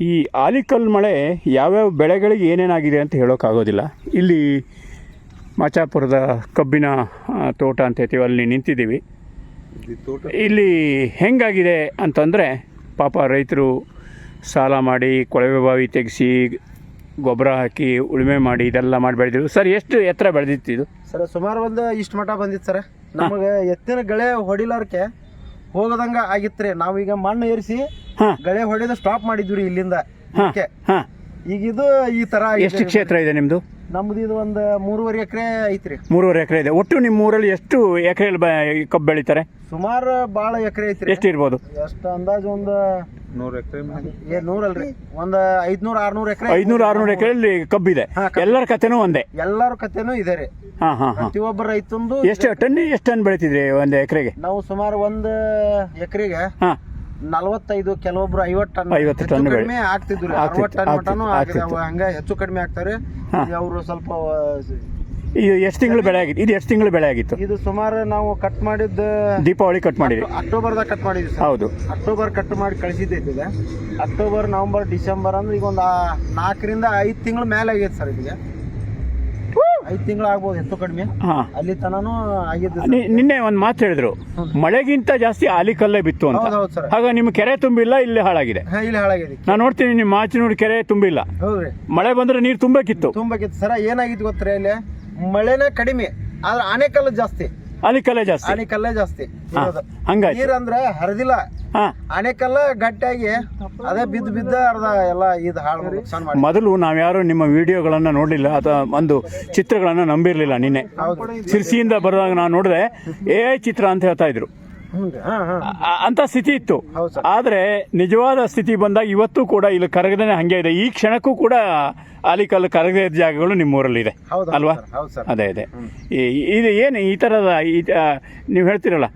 ಈ ಆಲಿಕಲ್ಲು ಮಳೆ ಯಾವ್ಯಾವ ಬೆಳೆಗಳಿಗೆ ಏನೇನಾಗಿದೆ ಅಂತ ಹೇಳೋಕ್ಕಾಗೋದಿಲ್ಲ. ಇಲ್ಲಿ ಮಾಚಾಪುರದ ಕಬ್ಬಿನ ತೋಟ ಅಂತ ಹೇಳ್ತೀವಿ, ಅಲ್ಲಿ ನಿಂತಿದ್ದೀವಿ. ಇಲ್ಲಿ ಹೆಂಗಾಗಿದೆ ಅಂತಂದರೆ ಪಾಪ ರೈತರು ಸಾಲ ಮಾಡಿ ಕೊಳವೆ ಬಾವಿ ತೆಗೆಸಿ ಗೊಬ್ಬರ ಹಾಕಿ ಉಳುಮೆ ಮಾಡಿ ಇದೆಲ್ಲ ಮಾಡಿ ಬೆಳೆದಿರು. ಸರ್ ಎಷ್ಟು ಎತ್ತರ ಬೆಳೆದಿತ್ತು ಇದು? ಸರ್ ಸುಮಾರು ಒಂದು ಇಷ್ಟು ಮಟ್ಟ ಬಂದಿತ್ತು ಸರ್. ನಮಗೆ ಎತ್ತಿನ ಗಳೆ ಹೊಡಿಲಾರ್ಕೆ ಹೋಗದಂಗ ಆಗಿತ್ತು ರೀ. ನಾವೀಗ ಮಣ್ಣು ಏರಿಸಿ ಗಳೆ ಹೊಡೆದು ಸ್ಟಾಪ್ ಮಾಡಿದ್ವಿ ರೀ ಇಲ್ಲಿಂದ. ಈಗ ಇದು ಈ ತರ ಎಷ್ಟು ಕ್ಷೇತ್ರ ಇದೆ ನಿಮ್ಮದು? ನಮ್ದು ಇದು ಒಂದು 3.5 ಎಕರೆ ಐತ್ರಿ. 3.5 ಎಕರೆ ಇದೆ. ಒಟ್ಟು ನಿಮ್ಮ ಊರಲ್ಲಿ ಎಷ್ಟು ಎಕರೆಯಲ್ಲಿ ಕಬ್ಬು ಬೆಳೀತಾರೆ? ಸುಮಾರು ಭಾಳ ಎಕರೆ ಐತ್ರಿ. ಎಷ್ಟು ಇರ್ಬೋದು? ಎಷ್ಟು ಅಂದಾಜು ಒಂದು 100 ಎಕರೆ. 100 ಅಲ್ರಿ, ಒಂದು 500-600 ಎಕರೆ. 500-600 ಎಕರೆಯಲ್ಲಿ ಕಬ್ಬಿದೆ. ಎಲ್ಲರ ಕಥೆನೂ ಒಂದೇ? ಎಲ್ಲರ ಕಥೆನೂ ಇದೆ ರೀ. ಪ್ರತಿಯೊಬ್ಬ ರೈತಂದು ಎಷ್ಟು ಟನ್ ಬೆಳಿತಿದ್ರಿ ಒಂದು ಎಕರೆಗೆ? ನಾವು ಸುಮಾರು ಒಂದು ಎಕರೆಗೆ 45, ಕೆಲವೊಬ್ರು 50 ಟನ್ ಕಡಿಮೆ ಆಗ್ತಿದ್ರು. 60 ಟನ್ ಮಟನು ಹಂಗ ಹೆಚ್ಚು ಕಡಿಮೆ ಆಗ್ತಾರೆ. ಅವರು ಸ್ವಲ್ಪ ಇದು ಎಷ್ಟು ತಿಂಗಳು ಬೆಳೆ ಆಗಿತ್ತು? ಇದು ಎಷ್ಟು ತಿಂಗಳು ಬೆಳೆ ಆಗಿತ್ತು? ಇದು ಸುಮಾರು ನಾವು ಕಟ್ ಮಾಡಿದ್ದು ದೀಪಾವಳಿ ಕಟ್ ಮಾಡಿದ್ವಿ. ಅಕ್ಟೋಬರ್ದಾಗ ಕಟ್ ಮಾಡಿದ್ವಿ. ಹೌದು, ಅಕ್ಟೋಬರ್ ಕಟ್ ಮಾಡಿ ಕಳಿಸಿದ್ದೈತಿ. ಅಕ್ಟೋಬರ್, ನವೆಂಬರ್, ಡಿಸೆಂಬರ್ ಅಂದ್ರೆ ಈಗ ಒಂದು 4ರಿಂದ 5 ತಿಂಗಳ ಮೇಲೆ ಆಗೈತೆ ಸರ್. ಇದೀಗ 5 ತಿಂಗಳು ಆಗ್ಬೋದು ಹೆಚ್ಚು ಕಡಿಮೆ. ಅಲ್ಲಿ ತನೂ ಆಗಿದ್ದು. ನಿನ್ನೆ ಒಂದು ಮಾತು ಹೇಳಿದ್ರು, ಮಳೆಗಿಂತ ಜಾಸ್ತಿ ಆಲಿಕಲ್ಲೇ ಬಿತ್ತು ಅಂತ. ಸರ್, ಆಗ ನಿಮ್ಮ ಕೆರೆ ತುಂಬಿಲ್ಲ, ಇಲ್ಲಿ ಹಾಳಾಗಿದೆ. ಇಲ್ಲಿ ಹಾಳಾಗಿದೆ. ನಾನು ನೋಡ್ತೀನಿ ನಿಮ್ಮ ಮಾಚಿನೂರು ಕೆರೆ ತುಂಬಿಲ್ಲ. ಹೌದ್ರಿ, ಮಳೆ ಬಂದ್ರೆ ನೀರು ತುಂಬಬೇಕಿತ್ತು. ಸರ ಏನಾಗಿತ್ತು ಗೊತ್ತೇ, ಇಲ್ಲಿ ಮಳೆನೇ ಕಡಿಮೆ ಆದ್ರೆ ಆನೆಕಲ್ಲು ಜಾಸ್ತಿ. ಆಲಿಕಲ್ಲೇ ಜಾಸ್ತಿ. ಆನೆಕಲ್ಲೇ ಜಾಸ್ತಿ. ಹಂಗಾಗಿ ನೀರಂದ್ರೆ ಹರಿದಿಲ್ಲ. ಆನೆಕಲ್ಲ ಗಟ್ಟಿಯಾಗಿ ಅದೇ ಬಿದ್ದು ಅರ್ಧ ಎಲ್ಲ ಇದು ಹಾಳು. ಮೊದಲು ನಾವ್ಯಾರು ನಿಮ್ಮ ವಿಡಿಯೋಗಳನ್ನ ನೋಡ್ಲಿಲ್ಲ ಅಥವಾ ಒಂದು ಚಿತ್ರಗಳನ್ನ ನಂಬಿರ್ಲಿಲ್ಲ. ನಿನ್ನೆ ಸಿರ್ಸಿಯಿಂದ ಬರುವಾಗ ನಾನು ನೋಡಿದೆ AI ಚಿತ್ರ ಅಂತ ಹೇಳ್ತಾ ಇದ್ರು. ಅಂತ ಸ್ಥಿತಿ ಇತ್ತು. ಆದ್ರೆ ನಿಜವಾದ ಸ್ಥಿತಿ ಬಂದಾಗ ಇವತ್ತು ಕೂಡ ಇಲ್ಲಿ ಕರಗದೇನೆ ಹಂಗೆ ಇದೆ. ಈ ಕ್ಷಣಕ್ಕೂ ಕೂಡ ಆಲಿಕಲ್ಲು ಕರಗದ ಜಾಗಗಳು ನಿಮ್ಮೂರಲ್ಲಿ ಇದೆ ಅಲ್ವಾ? ಅದೇ ಇದು ಏನು ಈ ಥರದ ನೀವು ಹೇಳ್ತಿರಲ್ಲ,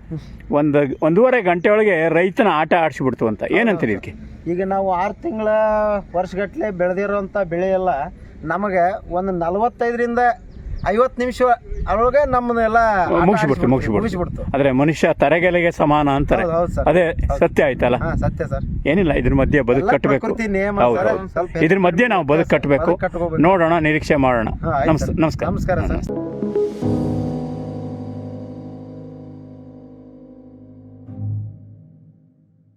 1.5 ಗಂಟೆ ಒಳಗೆ ರೈತನ ಆಟ ಆಡಿಸ್ಬಿಡ್ತು ಅಂತ, ಏನಂತೀರಿ ಇದಕ್ಕೆ? ಈಗ ನಾವು 6 ತಿಂಗಳ ವರ್ಷಗಟ್ಟಲೆ ಬೆಳೆದಿರೋಂಥ ಬೆಳೆ ಎಲ್ಲ ನಮಗೆ ಒಂದು 45ರಿಂದ 50 ನಿಮಿಷ ಅದ್ರೊಳಗೆ ನಮ್ಮನ್ನೆಲ್ಲ ಮುಗಿಸ್ಬಿಡ್ತು. ಆದ್ರೆ ಮನುಷ್ಯ ತರಗೆಲೆಗೆ ಸಮಾನ ಅಂತಾರೆ. ಅದೇ ಸತ್ಯ ಆಯ್ತಲ್ಲ? ಸತ್ಯ ಸರ್. ಏನಿಲ್ಲ, ಇದ್ರ ಮಧ್ಯೆ ಬದುಕು ಕಟ್ಟಬೇಕು. ಇದ್ರ ಮಧ್ಯೆ ನಾವು ಬದುಕು ಕಟ್ಟಬೇಕು. ನೋಡೋಣ, ನಿರೀಕ್ಷೆ ಮಾಡೋಣ. ನಮಸ್ಕಾರ.